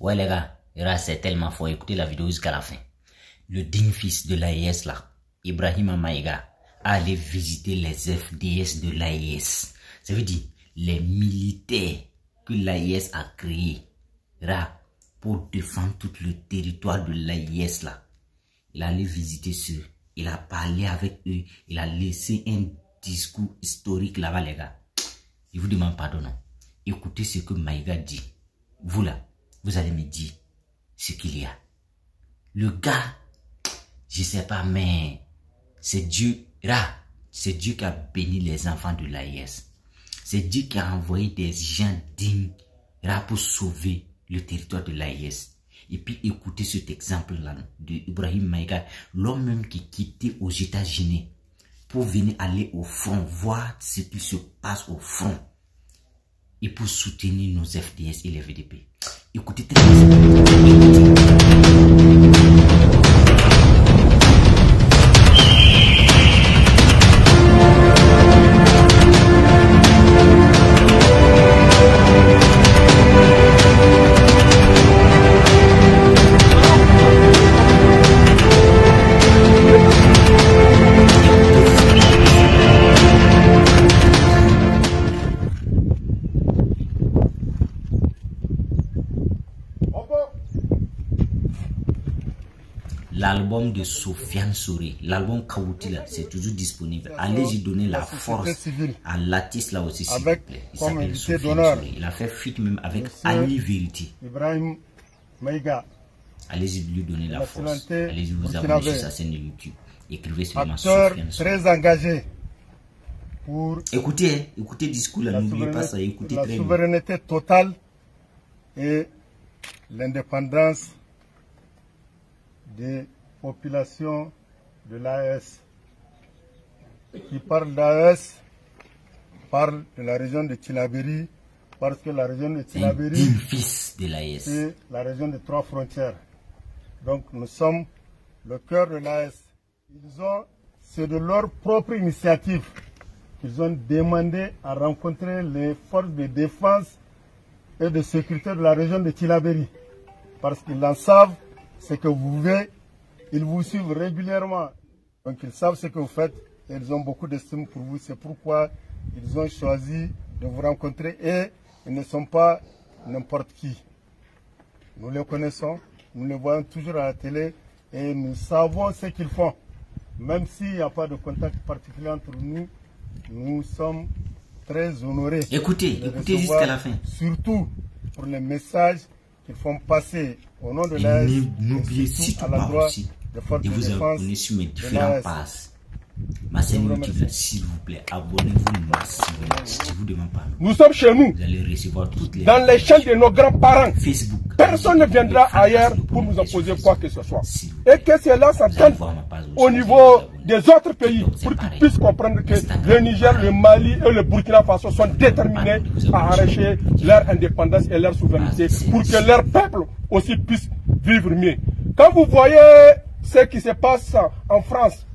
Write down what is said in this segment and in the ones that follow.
Ouais les gars, c'est tellement fort, écoutez la vidéo jusqu'à la fin. Le digne fils de l'AES là, Ibrahima Maïga, allait visiter les FDS de l'AES. Ça veut dire les militaires que l'AES a créés là pour défendre tout le territoire de l'AES là. Il allait visiter ceux, il a parlé avec eux, il a laissé un discours historique là-bas les gars. Je vous demande pardon. Non. Écoutez ce que Maïga dit. Vous là, vous allez me dire ce qu'il y a. Le gars, je sais pas, mais c'est Dieu, là, c'est Dieu qui a béni les enfants de l'AES. C'est Dieu qui a envoyé des gens dignes là pour sauver le territoire de l'AES. Et puis écoutez cet exemple-là de Ibrahim Maïga, l'homme même qui quittait aux États-Unis pour venir aller au front, voir ce qui se passe au front. Et pour soutenir nos FDS et les VDP. Écoutez très bien. L'album de Sofiane Souré, l'album Kawuti là, c'est toujours disponible. Allez-y donner la force à l'artiste là aussi, s'il vous plaît. Il s'appelle Sofiane Souré. Il a fait feat même avec Ali Verity. Ibrahim Maïga. Allez-y lui donner la force. Allez-y vous abonner sur sa chaîne de YouTube. Écrivez seulement Acteur Sofiane Souré. très engagé pour écoutez le discours là, n'oubliez pas ça, écoutez très bien. La souveraineté totale et l'indépendance des populations de l'AES. Qui parle d'AES parle de la région de Tillabéri, parce que la région de Tillabéri, c'est la région de 3 frontières. Donc nous sommes le cœur de l'AES. C'est de leur propre initiative qu'ils ont demandé à rencontrer les forces de défense et de sécurité de la région de Tillabéri, parce qu'ils en savent ce que vous vivez, ils vous suivent régulièrement, donc ils savent ce que vous faites et ils ont beaucoup d'estime pour vous. C'est pourquoi ils ont choisi de vous rencontrer et ils ne sont pas n'importe qui. Nous les connaissons, nous les voyons toujours à la télé et nous savons ce qu'ils font. Même s'il n'y a pas de contact particulier entre nous, nous sommes très honorés. Écoutez jusqu'à la fin. Surtout pour les messages qu'ils font passer au nom de l'AES. N'oubliez surtout pas aussi de vous abonner sur mes différents passes. Ma chaîne YouTube, s'il vous plaît, abonnez-vous massivement. Je vous demande pas. Nous sommes chez nous. Vous allez recevoir toutes les dans les chaînes de nos grands-parents. Facebook. Personne ne viendra ailleurs pour nous imposer quoi que ce soit. Et que cela s'entende au niveau des autres pays pour qu'ils puissent comprendre que le Niger, le Mali et le Burkina Faso sont déterminés à arracher leur indépendance et leur souveraineté pour que leur peuple aussi puisse vivre mieux. Quand vous voyez ce qui se passe en France,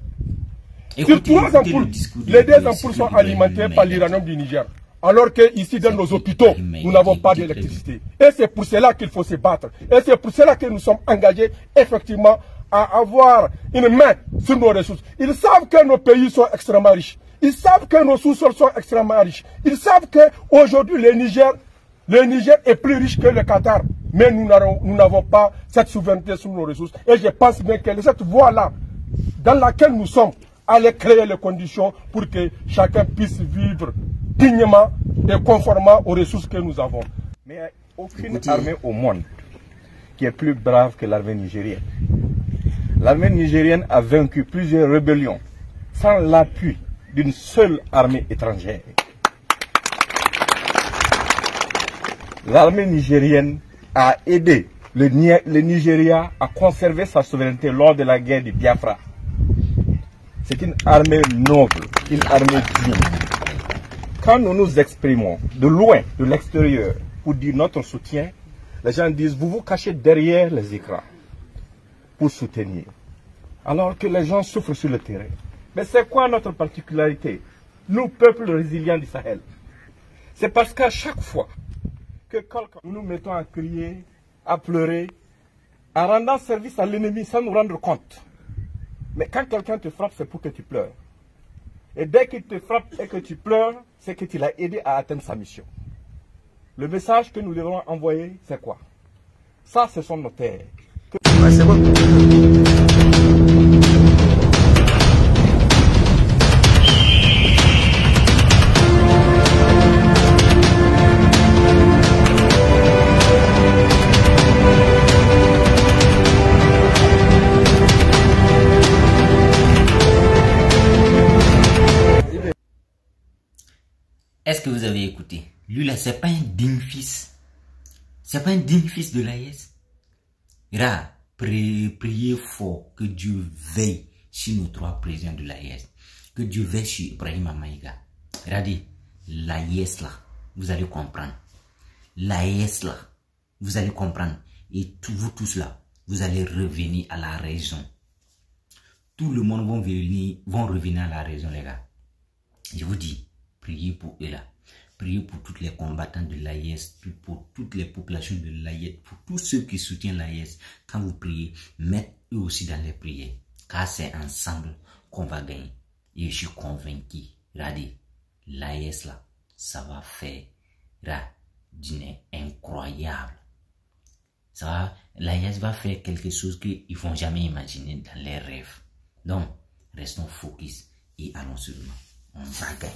sur 3 ampoules, les 2 ampoules sont alimentées par l'uranium du Niger. Alors qu'ici, dans nos hôpitaux, nous n'avons pas d'électricité. Et c'est pour cela qu'il faut se battre. Et c'est pour cela que nous sommes engagés, effectivement, à avoir une main sur nos ressources. Ils savent que nos pays sont extrêmement riches. Ils savent que nos sous-sols sont extrêmement riches. Ils savent qu'aujourd'hui, le Niger est plus riche que le Qatar. Mais nous n'avons pas cette souveraineté sur nos ressources. Et je pense bien que cette voie-là, dans laquelle nous sommes, allait créer les conditions pour que chacun puisse vivre dignement et conformément aux ressources que nous avons. Mais il n'y a aucune armée au monde qui est plus brave que l'armée nigérienne. L'armée nigérienne a vaincu plusieurs rébellions sans l'appui d'une seule armée étrangère. L'armée nigérienne a aidé le Nigeria à conserver sa souveraineté lors de la guerre du Biafra. C'est une armée noble, une armée digne. Quand nous nous exprimons de loin, de l'extérieur, pour dire notre soutien, les gens disent, vous vous cachez derrière les écrans pour soutenir. Alors que les gens souffrent sur le terrain. Mais c'est quoi notre particularité? Nous, peuple résilient du Sahel. C'est parce qu'à chaque fois que nous nous mettons à crier à pleurer, en rendant service à l'ennemi sans nous rendre compte. Mais quand quelqu'un te frappe, c'est pour que tu pleures. Et dès qu'il te frappe et que tu pleures, c'est que tu l'as aidé à atteindre sa mission. Le message que nous devons envoyer, c'est quoi? Ça, ce sont nos terres. C'est bon. Est-ce que vous avez écouté? Lui là, c'est pas un digne fils. C'est pas un digne fils de l'AES. Là, priez fort que Dieu veille sur nos 3 présidents de l'AES. Que Dieu veille sur Ibrahima Maïga. Regardez, l'AES là, vous allez comprendre. L'AES là, vous allez comprendre. Et vous tous là, vous allez revenir à la raison. Tout le monde vont revenir à la raison, les gars. Je vous dis, priez pour eux là. Priez pour tous les combattants de l'AES, pour toutes les populations de l'AES, pour tous ceux qui soutiennent l'AES. Quand vous priez, mettez eux aussi dans les prières. Car c'est ensemble qu'on va gagner. Et je suis convaincu, regardez, l'AES là, ça va faire dîner incroyable. L'AES va faire quelque chose qu'ils ne vont jamais imaginer dans les rêves. Donc, restons focus et allons seulement. On va gagner.